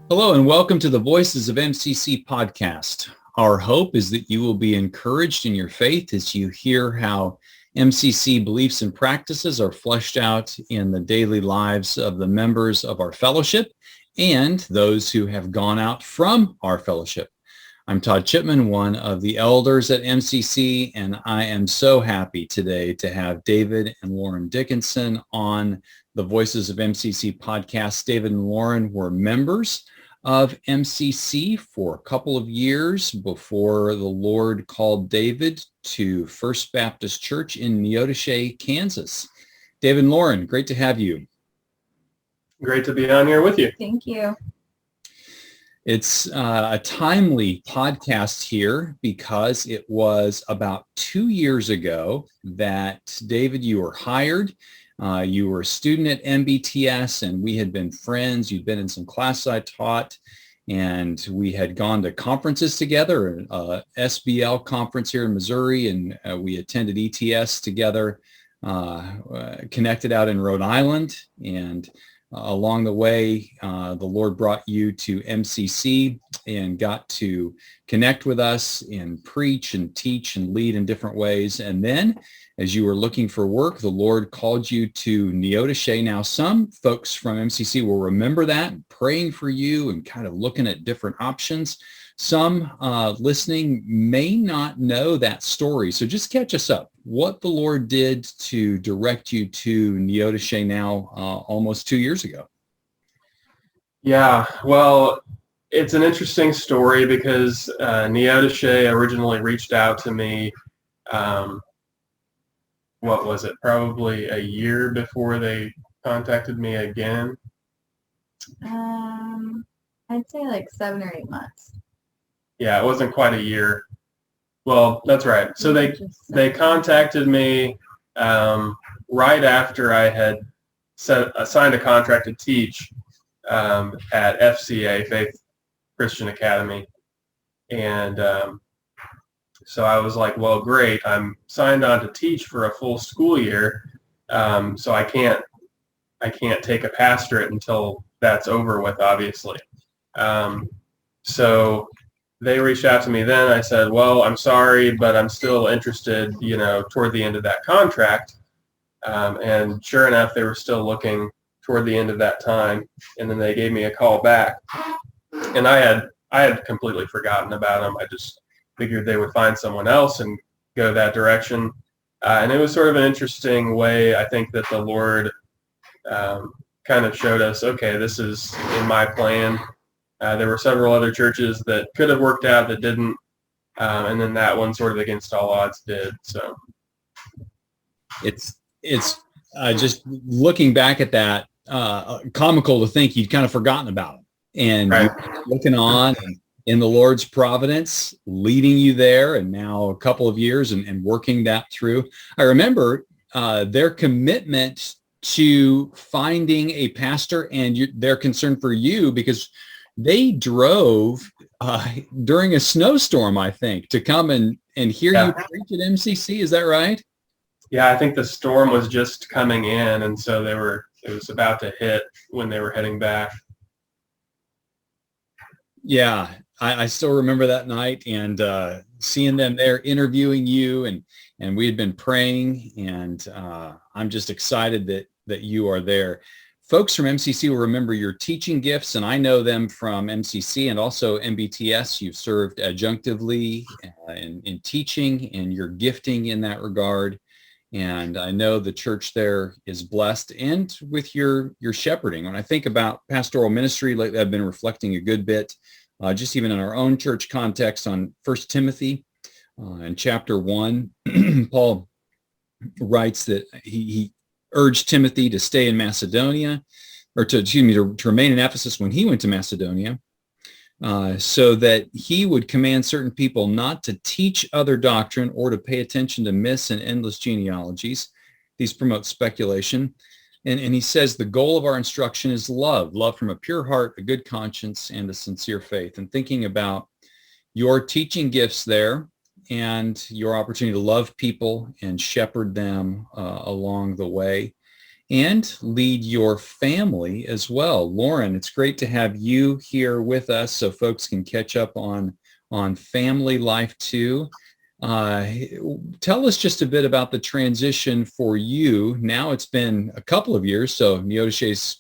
Hello and welcome to the Voices of MCC podcast. Our hope is that you will be encouraged in your faith as you hear how MCC beliefs and practices are fleshed out in the daily lives of the members of our fellowship and those who have gone out from our fellowship. I'm Todd Chipman, one of the elders at MCC, and I am so happy today to have David and Lauren Dickenson on the Voices of MCC podcast. David and Lauren were members of MCC for a couple of years before the Lord called David to First Baptist Church in Neodesha, Kansas. David and Lauren, great to have you. Great to be on here with you. Thank you. It's a timely podcast here because it was about 2 years ago that, David, you were hired. You were a student at MBTS, and we had been friends. You'd been in some classes I taught, and we had gone to conferences together, SBL conference here in Missouri, and we attended ETS together, connected out in Rhode Island, and along the way, the Lord brought you to MCC and got to connect with us and preach and teach and lead in different ways. And then as you were looking for work, the Lord called you to Neodesha. Now, some folks from MCC will remember that, praying for you and kind of looking at different options. Some listening may not know that story. So just catch us up. What the Lord did to direct you to Neodesha now almost 2 years ago. Yeah, well, it's an interesting story because Neodesha originally reached out to me, what was it, probably a year before they contacted me again? I'd say like 7 or 8 months. Yeah, it wasn't quite a year. Well, that's right. So they contacted me right after I had signed a contract to teach at FCA, Faith Christian Academy. And so I was like, well, great. I'm signed on to teach for a full school year. So I can't take a pastorate until that's over with, obviously. So they reached out to me then. I said, well, I'm sorry, but I'm still interested, toward the end of that contract. And sure enough, they were still looking toward the end of that time. And then they gave me a call back. And I had completely forgotten about them. I just figured they would find someone else and go that direction. And it was sort of an interesting way, I think, that the Lord kind of showed us, okay, this is in my plan. There were several other churches that could have worked out that didn't, and then that one sort of against all odds did. So it's just looking back at that, comical to think you'd kind of forgotten about it, and right. Looking on and in the Lord's providence, leading you there, and now a couple of years and working that through. I remember their commitment to finding a pastor and their concern for you, because they drove during a snowstorm, I think, to come and hear you preach at MCC. Is that right? Yeah, I think the storm was just coming in, and so it was about to hit when they were heading back. Yeah, I still remember that night and seeing them there interviewing you, and we had been praying, and I'm just excited that you are there. Folks from MCC will remember your teaching gifts, and I know them from MCC and also MBTS. You've served adjunctively in teaching, and your gifting in that regard. And I know the church there is blessed, and with your shepherding. When I think about pastoral ministry, lately I've been reflecting a good bit, just even in our own church context, on 1 Timothy in chapter 1. Paul writes that he urged Timothy to stay in Macedonia, or to remain in Ephesus when he went to Macedonia, so that he would command certain people not to teach other doctrine or to pay attention to myths and endless genealogies. These promote speculation. And he says the goal of our instruction is love from a pure heart, a good conscience, and a sincere faith. And thinking about your teaching gifts there and your opportunity to love people and shepherd them along the way. and lead your family as well. Lauren, it's great to have you here with us so folks can catch up on family life too. Tell us just a bit about the transition for you. Now it's been a couple of years, so Neodesha is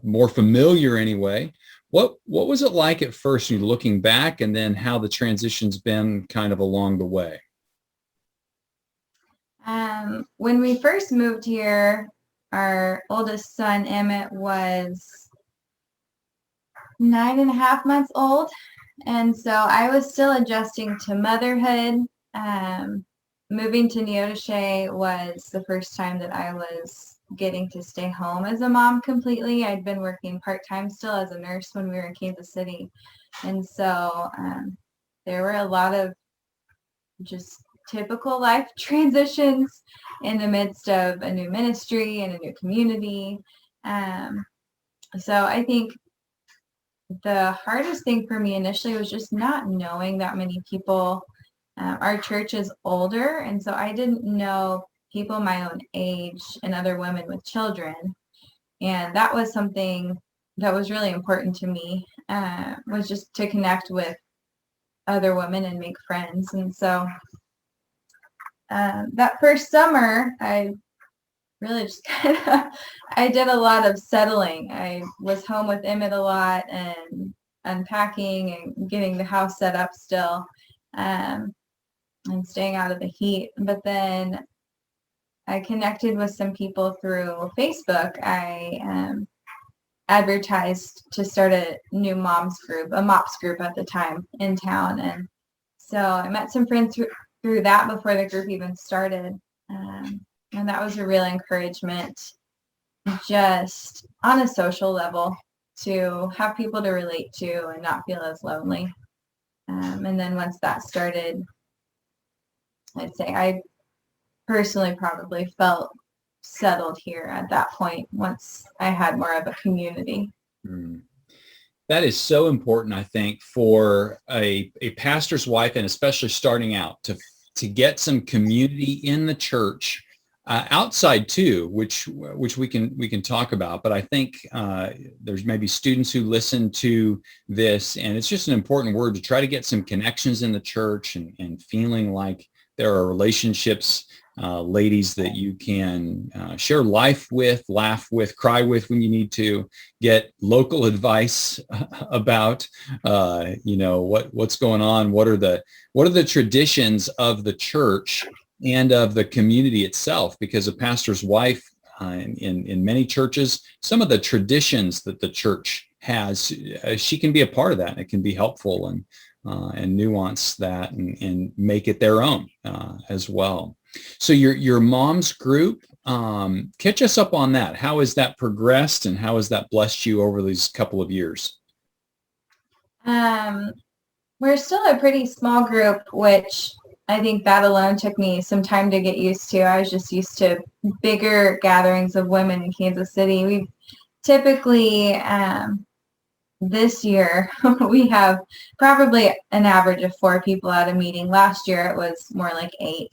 more familiar anyway. What was it like at first, you looking back, and then how the transition's been kind of along the way? When we first moved here, our oldest son, Emmett, was 9.5 months old. And so I was still adjusting to motherhood. Moving to Neodesha was the first time that I was getting to stay home as a mom completely. I'd been working part-time still as a nurse when we were in Kansas City. And so there were a lot of just typical life transitions in the midst of a new ministry and a new community. So I think the hardest thing for me initially was just not knowing that many people. Our church is older, and so I didn't know people my own age and other women with children. And that was something that was really important to me, was just to connect with other women and make friends. And so that first summer, I really just I did a lot of settling. I was home with Emmett a lot and unpacking and getting the house set up still, and staying out of the heat. But then I connected with some people through Facebook. I advertised to start a new moms group, a MOPS group at the time in town. And so I met some friends through that before the group even started. And that was a real encouragement, just on a social level, to have people to relate to and not feel as lonely. And then once that started, I'd say I personally probably felt settled here at that point once I had more of a community. That is so important, I think, for a pastor's wife, and especially starting out, to get some community in the church, outside too, which we can talk about. But I think there's maybe students who listen to this, and it's just an important word to try to get some connections in the church and feeling like there are relationships, ladies that you can share life with, laugh with, cry with when you need to, get local advice about, what's going on, what are the traditions of the church and of the community itself. Because a pastor's wife, in many churches, some of the traditions that the church has, she can be a part of that, and it can be helpful and nuance that and make it their own as well. So your mom's group, catch us up on that. How has that progressed, and how has that blessed you over these couple of years? We're still a pretty small group, which I think that alone took me some time to get used to. I was just used to bigger gatherings of women in Kansas City. We typically, this year, we have probably an average of 4 people at a meeting. Last year, it was more like 8.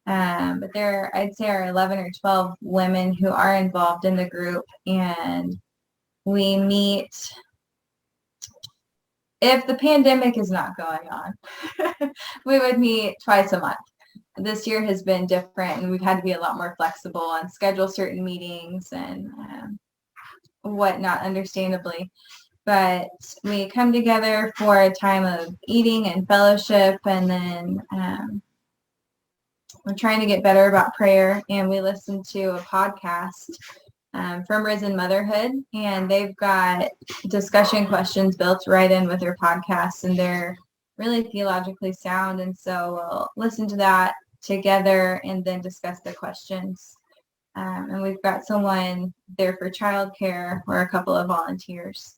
But there, I'd say, are 11 or 12 women who are involved in the group, and we meet, if the pandemic is not going on, we would meet twice a month. This year has been different, and we've had to be a lot more flexible and schedule certain meetings and whatnot, understandably. But we come together for a time of eating and fellowship, and then we're trying to get better about prayer, and we listen to a podcast from Risen Motherhood, and they've got discussion questions built right in with their podcasts, and they're really theologically sound. And so we'll listen to that together and then discuss the questions. And we've got someone there for childcare or a couple of volunteers.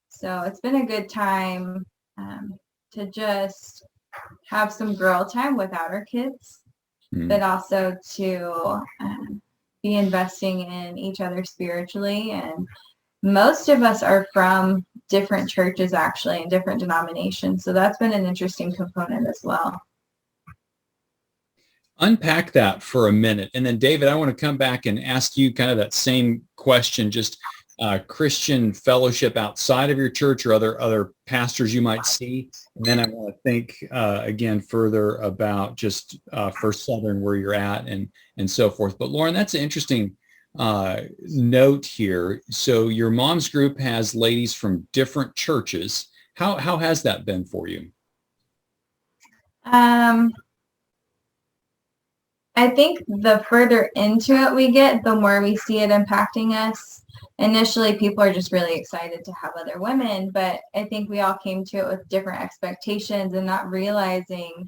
So it's been a good time to just have some girl time without our kids, but also to be investing in each other spiritually. And most of us are from different churches, actually, and different denominations. So that's been an interesting component as well. Unpack that for a minute. And then David, I want to come back and ask you kind of that same question, just Christian fellowship outside of your church or other pastors you might see. And then I want to think again further about just First Southern, where you're at and so forth. But Lauren, that's an interesting note here. So your mom's group has ladies from different churches. How has that been for you? I think the further into it we get, the more we see it impacting us. Initially, people are just really excited to have other women, but I think we all came to it with different expectations and not realizing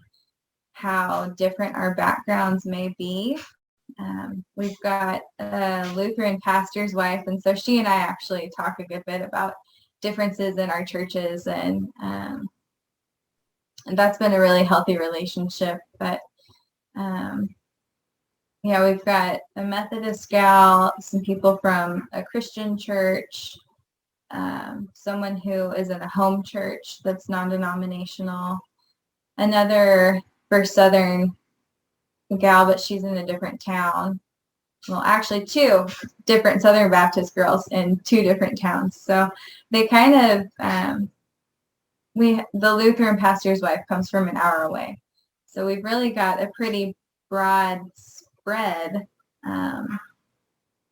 how different our backgrounds may be. We've got a Lutheran pastor's wife, and so she and I actually talk a good bit about differences in our churches, and that's been a really healthy relationship. But yeah, we've got a Methodist gal, some people from a Christian church, someone who is in a home church that's non-denominational, another First Southern gal, but she's in a different town. Well, actually 2 different Southern Baptist girls in 2 different towns. So they kind of, the Lutheran pastor's wife comes from an hour away. So we've really got a pretty broad spread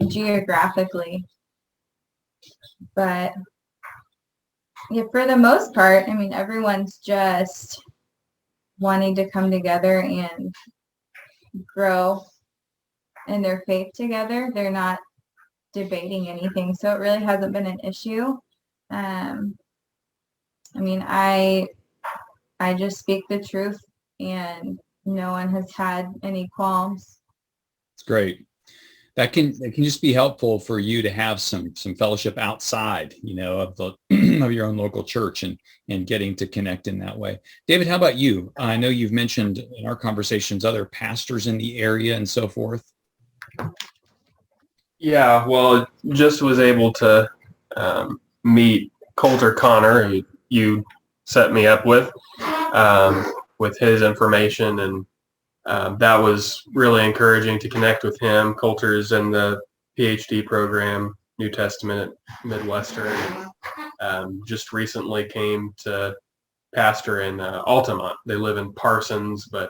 geographically. But yeah, for the most part, I mean, everyone's just wanting to come together and grow in their faith together. They're not debating anything, so it really hasn't been an issue. I mean, I just speak the truth, and no one has had any qualms. It's great. That can just be helpful for you to have some fellowship outside, of the of your own local church and getting to connect in that way. David, how about you? I know you've mentioned in our conversations other pastors in the area and so forth. Yeah, well, just was able to meet Coulter Connor, who you set me up with his information, and that was really encouraging to connect with him. Coulter's in the PhD program, New Testament at Midwestern. Just recently came to pastor in Altamont. They live in Parsons, but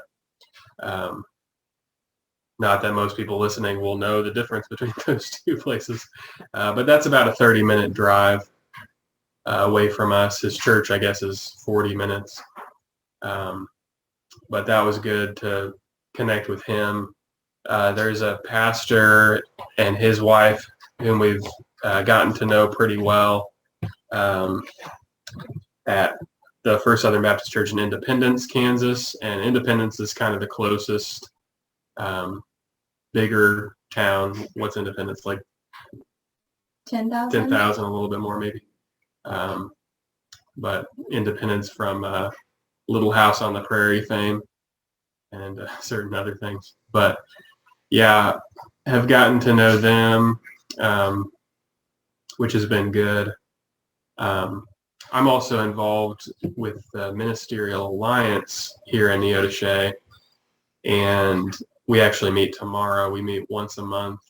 not that most people listening will know the difference between those 2 places. But that's about a 30-minute drive away from us. His church, I guess, is 40 minutes. But that was good to connect with him. There's a pastor and his wife whom we've gotten to know pretty well at the First Southern Baptist Church in Independence, Kansas. And Independence is kind of the closest bigger town. What's Independence, like 10,000? 10,000, a little bit more maybe. But Independence from Little House on the Prairie fame and certain other things. But yeah, have gotten to know them, which has been good. I'm also involved with the Ministerial Alliance here in Neodesha, and we actually meet tomorrow. We meet once a month,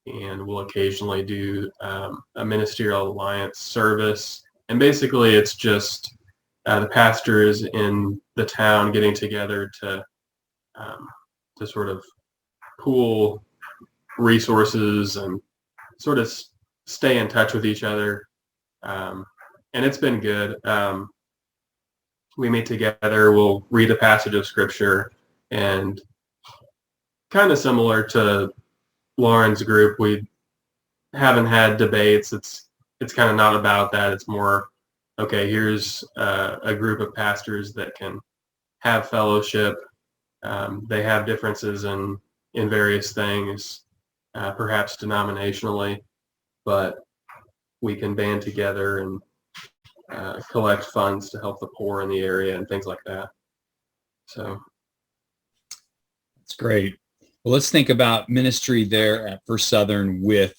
and we'll occasionally do a Ministerial Alliance service. And basically, it's just the pastors in the town getting together to sort of pool resources and sort of stay in touch with each other. And it's been good. We meet together, we'll read a passage of scripture, and kind of similar to Lauren's group, we haven't had debates. It's kind of not about that. It's more, okay, here's a group of pastors that can have fellowship. They have differences in various things, perhaps denominationally, but we can band together and collect funds to help the poor in the area and things like that. So that's great. Well, let's think about ministry there at First Southern with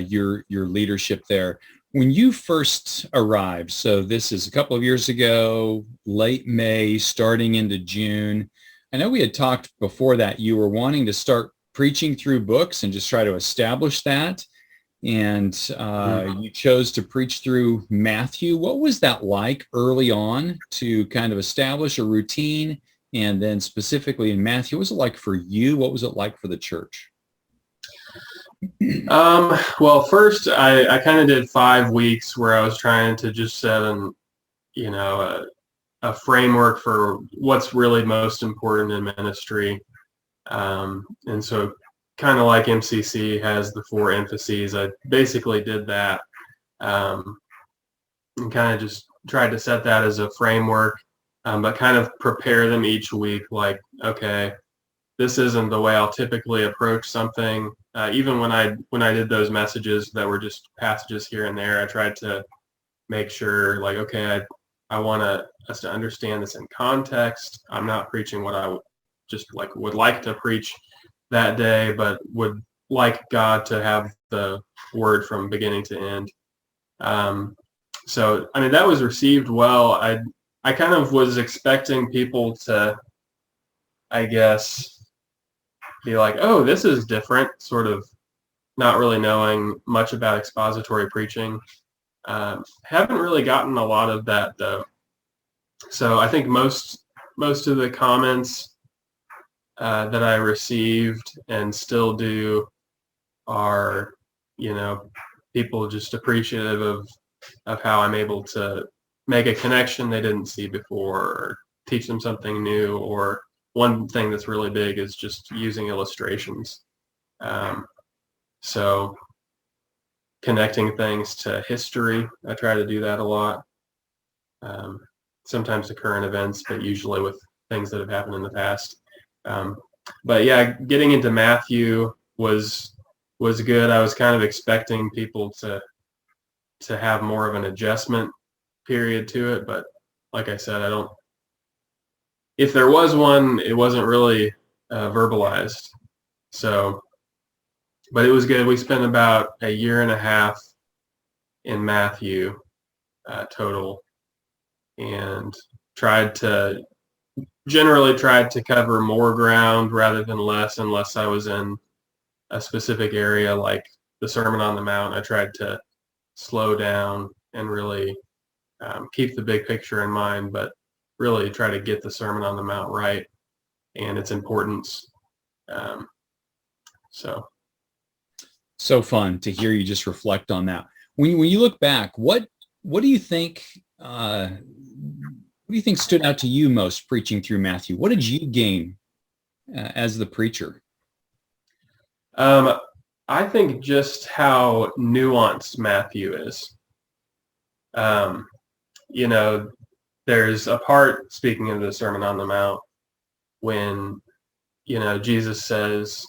your leadership there. When you first arrived, so this is a couple of years ago, late May, starting into June, I know we had talked before that you were wanting to start preaching through books and just try to establish that. And you chose to preach through Matthew. What was that like early on to kind of establish a routine? And then specifically in Matthew, what was it like for you? What was it like for the church? Well, first I kind of did 5 weeks where I was trying to just set a framework for what's really most important in ministry. And so kind of like MCC has the 4 emphases, I basically did that, and kind of just tried to set that as a framework, but kind of prepare them each week, like, okay, this isn't the way I'll typically approach something. Even when I did those messages that were just passages here and there, I tried to make sure, like, okay, I want us to understand this in context. I'm not preaching what I just would like to preach that day, but would like God to have the word from beginning to end. So, I mean, that was received well. I kind of was expecting people to, I guess, be like, oh, this is different, sort of not really knowing much about expository preaching. Haven't really gotten a lot of that, though. So I think most of the comments that I received and still do are, people just appreciative of how I'm able to make a connection they didn't see before, or teach them something new, or one thing that's really big is just using illustrations. So connecting things to history, I try to do that a lot. Sometimes to current events, but usually with things that have happened in the past. But yeah, getting into Matthew was good. I was kind of expecting people to have more of an adjustment period to it, but like I said, if there was one, it wasn't really verbalized. So, but it was good. We spent about a year and a half in Matthew total, and generally tried to cover more ground rather than less, unless I was in a specific area like the Sermon on the Mount. I tried to slow down and really keep the big picture in mind, but really try to get the Sermon on the Mount right and its importance. So fun to hear you just reflect on that. When you look back, what do you think? What do you think stood out to you most preaching through Matthew? What did you gain as the preacher? I think just how nuanced Matthew is. There's a part, speaking of the Sermon on the Mount, when, Jesus says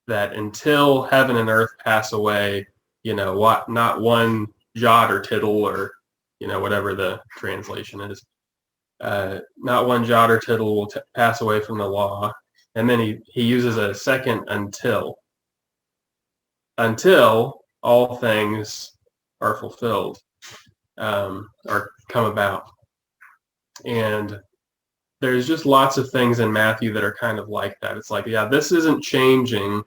that until heaven and earth pass away, not one jot or tittle, or, whatever the translation is, not one jot or tittle will pass away from the law. And then he uses a second until all things are fulfilled, or come about. And there's just lots of things in Matthew that are kind of like that. It's like, yeah, this isn't changing,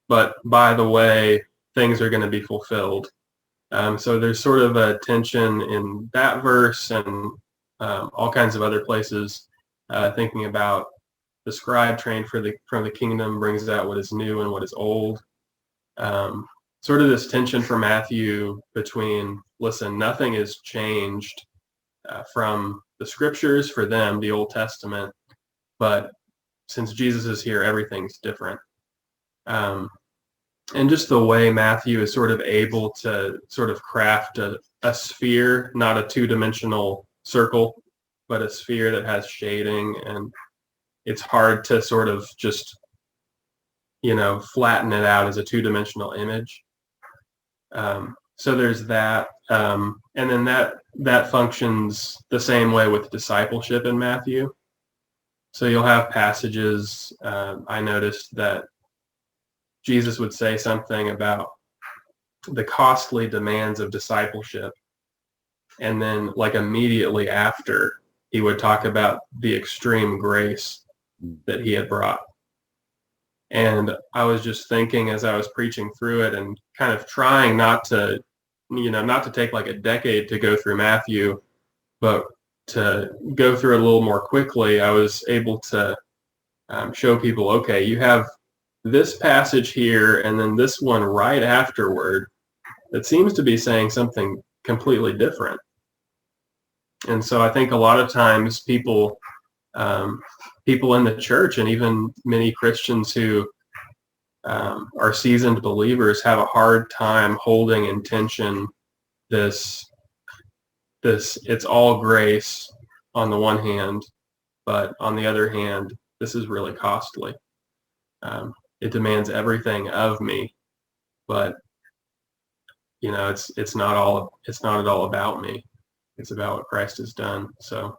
but by the way, things are going to be fulfilled. So there's sort of a tension in that verse, and all kinds of other places, thinking about the scribe trained from the kingdom brings out what is new and what is old. Sort of this tension for Matthew between, listen, nothing is changed from the scriptures for them, the Old Testament, but since Jesus is here, everything's different. And just the way Matthew is sort of able to sort of craft a sphere, not a two-dimensional circle, but a sphere that has shading, and it's hard to sort of just, flatten it out as a two-dimensional image. So there's that. And then that functions the same way with discipleship in Matthew. So you'll have passages, I noticed that Jesus would say something about the costly demands of discipleship, and then like immediately after, he would talk about the extreme grace that he had brought. And I was just thinking as I was preaching through it and kind of trying not to take like a decade to go through Matthew, but to go through it a little more quickly. I was able to show people, okay, you have this passage here and then this one right afterward that seems to be saying something completely different. And so I think a lot of times people in the church and even many Christians who are seasoned believers have a hard time holding in tension this it's all grace on the one hand, but on the other hand, this is really costly. It demands everything of me, but it's not at all about me. It's about what Christ has done. So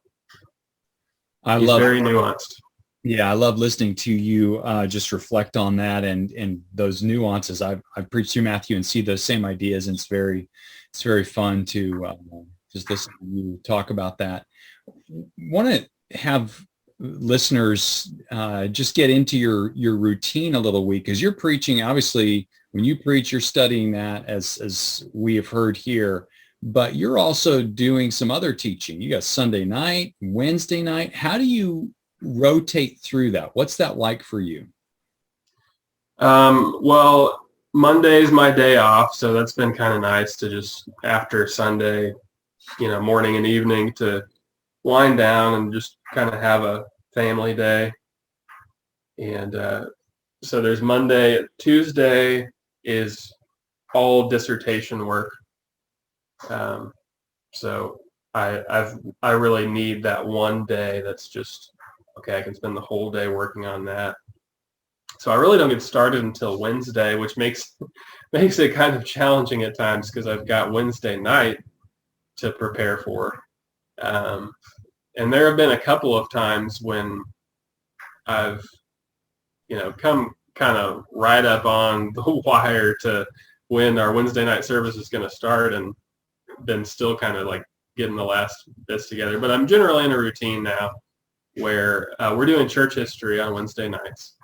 he's very nuanced. Yeah, I love listening to you just reflect on that and those nuances. I've preached through Matthew and see those same ideas, and it's very fun to just listen to you talk about that. Want to have listeners just get into your routine a little week, because you're preaching. Obviously, when you preach, you're studying that as we have heard here, but you're also doing some other teaching. You got Sunday night, Wednesday night. How do you rotate through that? What's that like for you? Well, Monday's my day off, so that's been kind of nice to just after Sunday, morning and evening to wind down and just kind of have a family day. And so there's Monday. Tuesday is all dissertation work. So I really need that one day that's just, okay, I can spend the whole day working on that. So I really don't get started until Wednesday, which makes it kind of challenging at times because I've got Wednesday night to prepare for. And there have been a couple of times when I've, come kind of right up on the wire to when our Wednesday night service is going to start, and been still kind of like getting the last bits together. But I'm generally in a routine now where we're doing church history on Wednesday nights.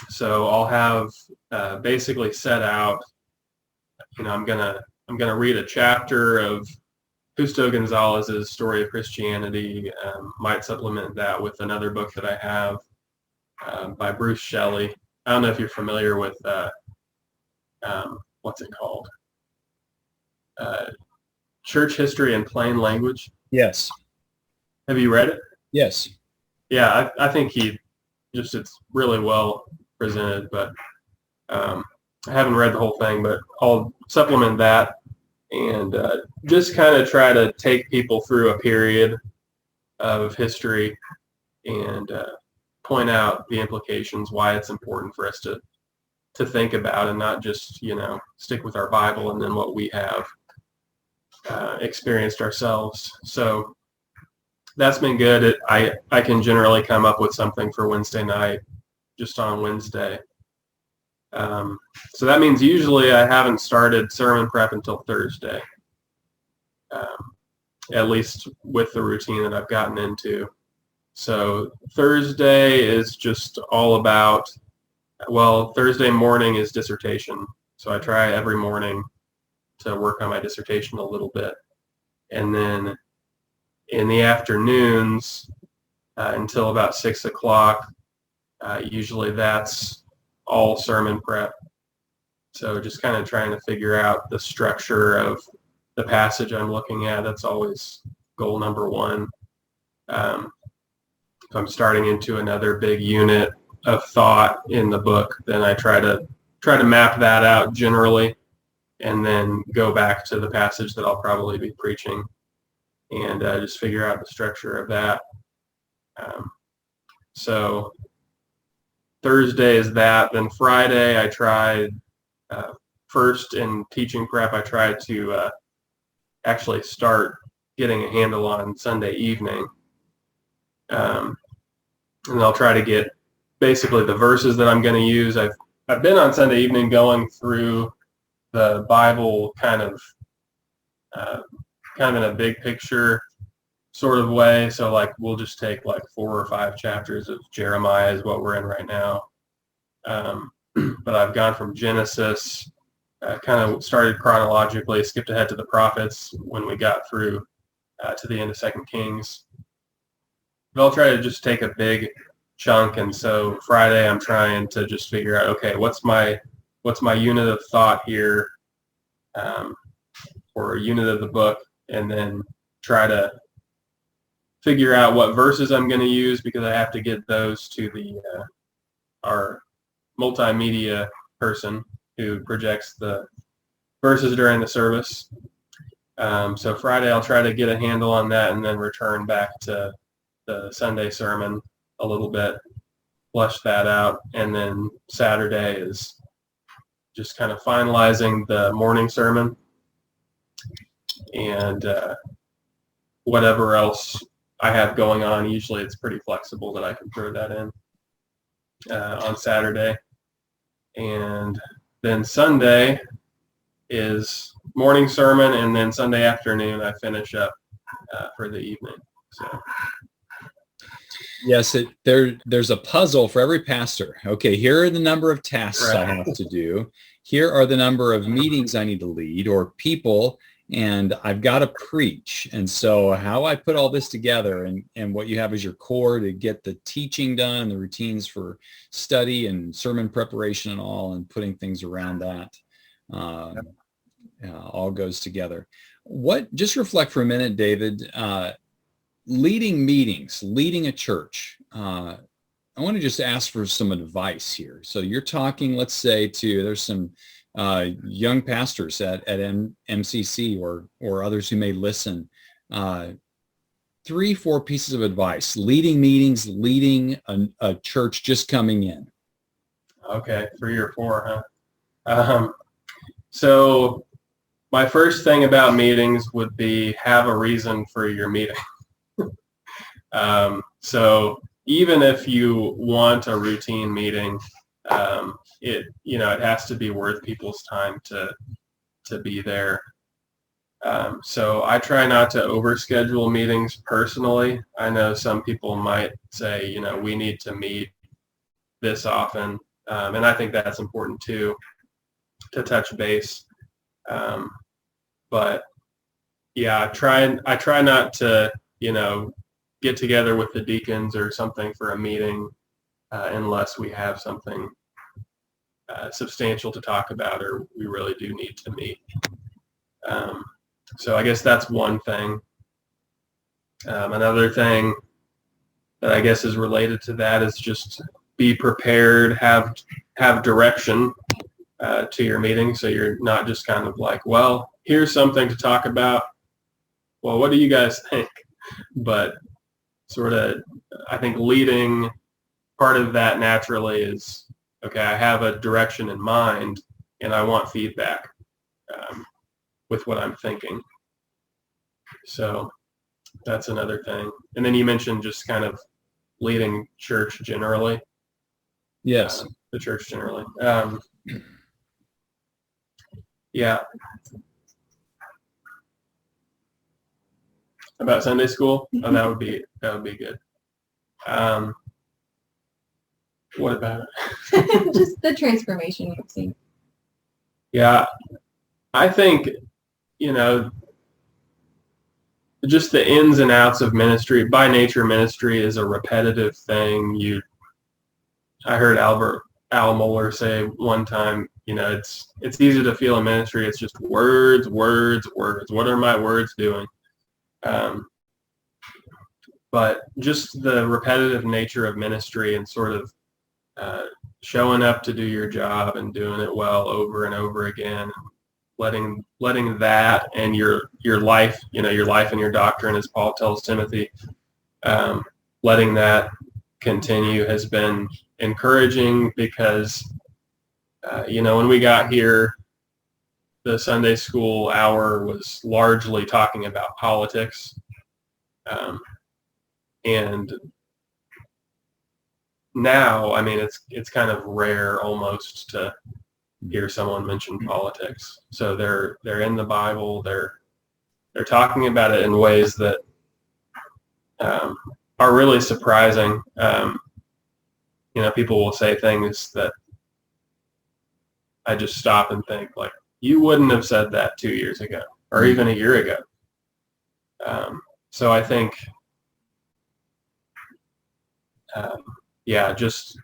So I'll have basically set out, I'm gonna read a chapter of Justo Gonzalez's Story of Christianity. Might supplement that with another book that I have by Bruce Shelley. I don't know if you're familiar with what's it called? Church History in Plain Language. Yes. Have you read it? Yes. Yeah, I think it's really well presented, but I haven't read the whole thing, but I'll supplement that and just kind of try to take people through a period of history and point out the implications, why it's important for us to think about and not just, stick with our Bible and then what we have experienced ourselves. So that's been good. I can generally come up with something for Wednesday night just on Wednesday. So that means usually I haven't started sermon prep until Thursday, at least with the routine that I've gotten into. So Thursday is just all about, Thursday morning is dissertation. So I try every morning to work on my dissertation a little bit. And then in the afternoons until about 6 o'clock, usually that's all sermon prep. So just kind of trying to figure out the structure of the passage I'm looking at. That's always goal number one. If I'm starting into another big unit of thought in the book, then I try to map that out generally and then go back to the passage that I'll probably be preaching and just figure out the structure of that. So Thursday is that. Then Friday I tried, first in teaching prep, I tried to actually start getting a handle on Sunday evening. And I'll try to get basically the verses that I'm going to use. I've been on Sunday evening going through the Bible kind of in a big picture sort of way. So like we'll just take like 4 or 5 chapters of Jeremiah is what we're in right now. But I've gone from Genesis, kind of started chronologically, skipped ahead to the prophets when we got through to the end of 2 Kings. But I'll try to just take a big chunk, and so Friday I'm trying to just figure out, okay, what's my unit of thought here, or unit of the book, and then try to figure out what verses I'm going to use, because I have to get those to the our multimedia person who projects the verses during the service. So Friday I'll try to get a handle on that, and then return back to the Sunday sermon a little bit, flush that out, and then Saturday is just kind of finalizing the morning sermon, and whatever else I have going on. Usually it's pretty flexible that I can throw that in on Saturday. And then Sunday is morning sermon, and then Sunday afternoon I finish up for the evening. So yes, there's a puzzle for every pastor. Okay, here are the number of tasks I have to do. Here are the number of meetings I need to lead, or people, and I've got to preach. And so how I put all this together, and what you have as your core to get the teaching done, and the routines for study and sermon preparation and all, and putting things around that, all goes together. Just reflect for a minute, David, leading meetings, leading a church. I want to just ask for some advice here. So you're talking, let's say, there's some young pastors at MCC or others who may listen. 3-4 pieces of advice: leading meetings, leading a church just coming in. Okay, 3 or 4, huh? So my first thing about meetings would be have a reason for your meeting. So even if you want a routine meeting, it has to be worth people's time to be there. So I try not to overschedule meetings personally. I know some people might say, we need to meet this often, and I think that's important too, to touch base. But yeah, I try not to, get together with the deacons or something for a meeting unless we have something substantial to talk about, or we really do need to meet. So I guess that's one thing. Another thing that I guess is related to that is just be prepared, have direction to your meeting, so you're not just kind of like, well, here's something to talk about. Well, what do you guys think? But sort of, I think leading, part of that naturally is, okay, I have a direction in mind, and I want feedback with what I'm thinking. So that's another thing. And then you mentioned just kind of leading church generally. Yes. The church generally. Yeah. About Sunday school? Oh, that would be good. What about it? Just the transformation you've seen. Yeah, I think, just the ins and outs of ministry. By nature, ministry is a repetitive thing. I heard Al Mohler say one time, it's easy to feel in ministry. It's just words, words, words. What are my words doing? But just the repetitive nature of ministry, and sort of showing up to do your job and doing it well over and over again, and letting that and your life, your life and your doctrine, as Paul tells Timothy, letting that continue has been encouraging, because when we got here, the Sunday school hour was largely talking about politics, and now, it's kind of rare almost to hear someone mention politics. So they're in the Bible. They're talking about it in ways that are really surprising. People will say things that I just stop and think, like, you wouldn't have said that 2 years ago or even a year ago. So I think, just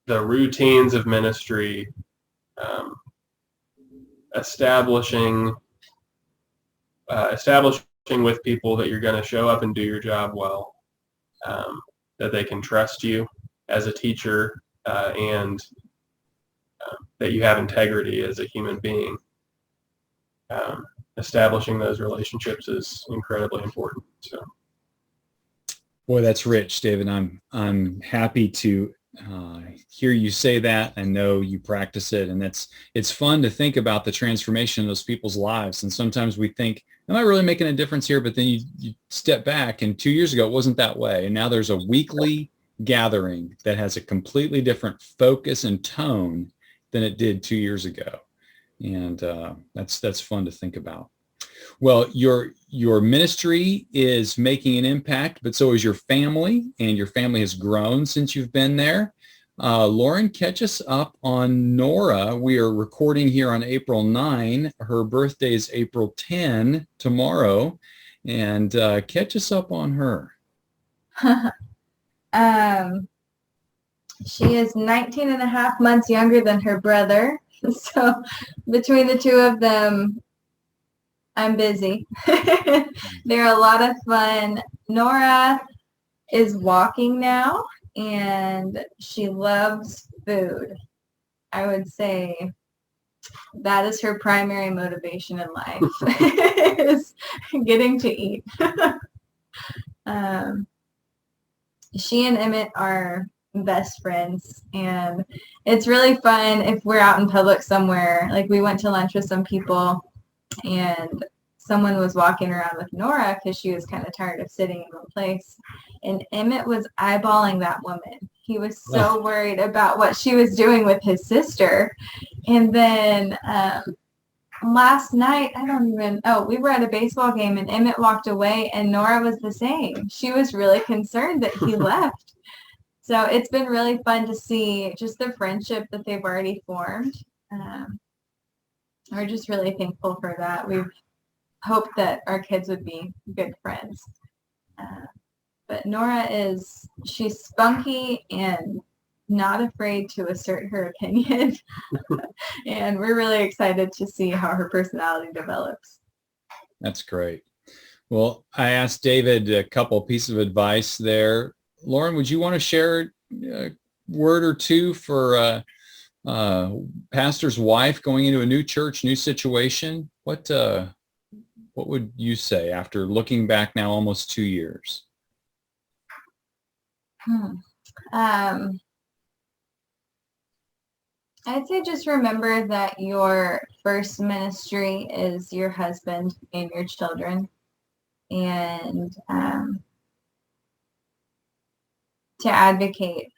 the routines of ministry, establishing with people that you're going to show up and do your job well, that they can trust you as a teacher, and that you have integrity as a human being. Establishing those relationships is incredibly important. So, Boy, that's rich, David. I'm happy to hear you say that. I know you practice it, and it's fun to think about the transformation of those people's lives. And sometimes we think, am I really making a difference here? But then you step back, and 2 years ago it wasn't that way, and now there's a weekly gathering that has a completely different focus and tone than it did 2 years ago, and that's fun to think about. Well, your ministry is making an impact, but so is your family, and your family has grown since you've been there. Lauren, catch us up on Nora. We are recording here on April 9. Her birthday is April 10 tomorrow, and catch us up on her. She is 19 and a half months younger than her brother. So between the two of them, I'm busy. They're a lot of fun. Nora is walking now, and she loves food. I would say that is her primary motivation in life, is getting to eat. She and Emmett are best friends, and it's really fun if we're out in public somewhere. Like, we went to lunch with some people, and someone was walking around with Nora because she was kind of tired of sitting in one place, and Emmett was eyeballing that woman. He was so worried about what she was doing with his sister. And then last night, we were at a baseball game, and Emmett walked away, and Nora was the same. She was really concerned that he left. So it's been really fun to see just the friendship that they've already formed. We're just really thankful for that. We've hoped that our kids would be good friends. But Nora she's spunky and not afraid to assert her opinion. And we're really excited to see how her personality develops. That's great. Well, I asked David a couple pieces of advice there. Lauren, would you want to share a word or two for pastor's wife going into a new church, new situation? What would you say after looking back now almost 2 years? I'd say just remember that your first ministry is your husband and your children, and to advocate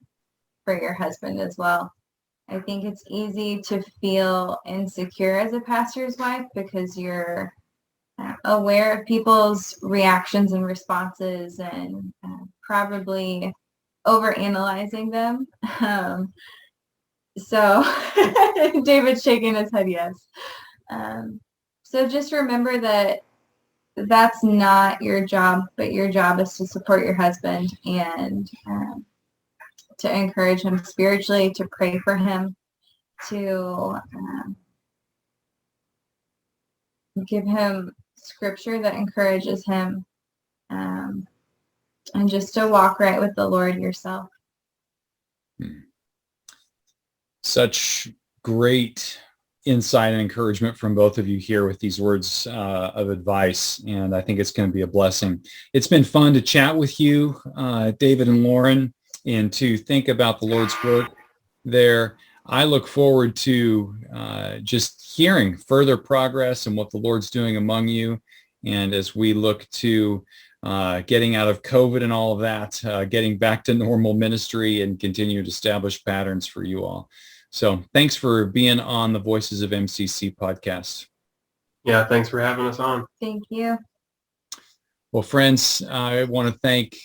for your husband as well. I think it's easy to feel insecure as a pastor's wife because you're aware of people's reactions and responses, and probably overanalyzing them. So David's shaking his head yes. So just remember that that's not your job, but your job is to support your husband and to encourage him spiritually, to pray for him, to give him scripture that encourages him, and just to walk right with the Lord yourself. Such great insight and encouragement from both of you here with these words of advice, and I think it's going to be a blessing. It's been fun to chat with you, David and Lauren, and to think about the Lord's work there. I look forward to just hearing further progress and what the Lord's doing among you, and as we look to getting out of COVID and all of that, getting back to normal ministry and continue to establish patterns for you all. So thanks for being on the Voices of MCC podcast. Yeah, thanks for having us on. Thank you. Well, friends, I want to thank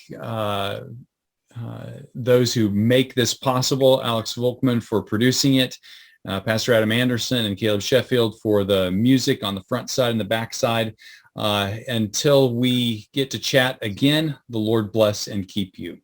those who make this possible. Alex Volkman for producing it, Pastor Adam Anderson and Caleb Sheffield for the music on the front side and the back side. Until we get to chat again, the Lord bless and keep you.